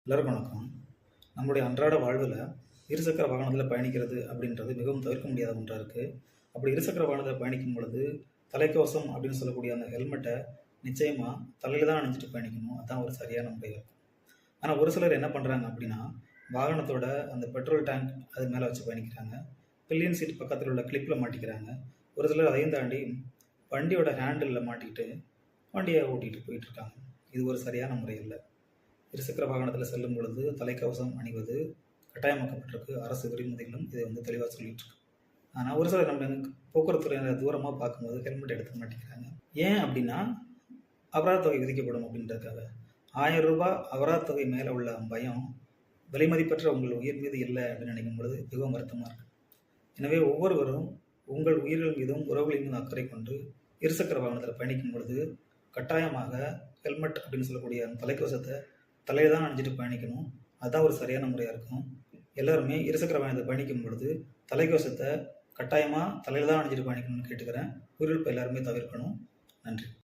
எல்லாருக்கும் வணக்கம். நம்முடைய அன்றாட வாழ்வில் இருசக்கர வாகனத்தில் பயணிக்கிறது அப்படின்றது மிகவும் தவிர்க்க முடியாத ஒன்றாக இருக்குது. அப்படி இருசக்கர வாகனத்தில் பயணிக்கும் பொழுது தலைக்கவசம் அப்படின்னு சொல்லக்கூடிய அந்த ஹெல்மெட்டை நிச்சயமாக தலையில் தான் அணிஞ்சிட்டு பயணிக்கணும். அதுதான் ஒரு சரியான முறையாக இருக்கும். ஆனால் ஒரு சிலர் என்ன பண்ணுறாங்க அப்படின்னா, வாகனத்தோட அந்த பெட்ரோல் டேங்க் அது மேலே வச்சு பயணிக்கிறாங்க. பில்லியன் சீட் பக்கத்தில் உள்ள கிளிப்பில் மாட்டிக்கிறாங்க. ஒரு சிலர் அதையும் தாண்டி வண்டியோட ஹேண்டிலில் மாட்டிக்கிட்டு வண்டியை ஓட்டிகிட்டு போயிட்டுருக்காங்க. இது ஒரு சரியான முறை இல்லை. இருசக்கர வாகனத்தில் செல்லும் பொழுது தலைக்கவசம் அணிவது கட்டாயமாக்கப்பட்டிருக்கு. அரசு விதிமுறைகளும் இதை தெளிவாக சொல்லிட்டு இருக்கு. ஆனால் ஒரு சிலர் நம்ம போக்குவரத்து துறையினர் தூரமாக பார்க்கும்போது ஹெல்மெட் எடுக்க மாட்டேங்கிறாங்க. ஏன் அப்படின்னா, அபராத தொகை விதிக்கப்படும் அப்படின்றதுக்காக. 1000 ரூபாய் அபராத தொகை மேலே உள்ள பயம் விலைமதிப்பற்ற உங்கள் உயிர் மீது இல்லை அப்படின்னு நினைக்கும் பொழுது மிகவும் வருத்தமாக இருக்குது. எனவே ஒவ்வொருவரும் உங்கள் உயிர்கள் மீதும் உறவுகளின் மீதும் அக்கறை கொண்டு இருசக்கர வாகனத்தில் பயணிக்கும் பொழுது கட்டாயமாக ஹெல்மெட் அப்படின்னு சொல்லக்கூடிய அந்த தலைக்கவசத்தை தலையை தான் அணிஞ்சிட்டு பயணிக்கணும். அதுதான் ஒரு சரியான முறையாக இருக்கும். எல்லாருமே இருசக்கர வாகனத்தை பயணிக்கும் பொழுது தலைக்கவசத்தை கட்டாயமாக தலையில் தான் அணிஞ்சிட்டு பயணிக்கணும்னு கேட்டுக்கிறேன். உயிரிழப்பு எல்லாருமே தவிர்க்கணும். நன்றி.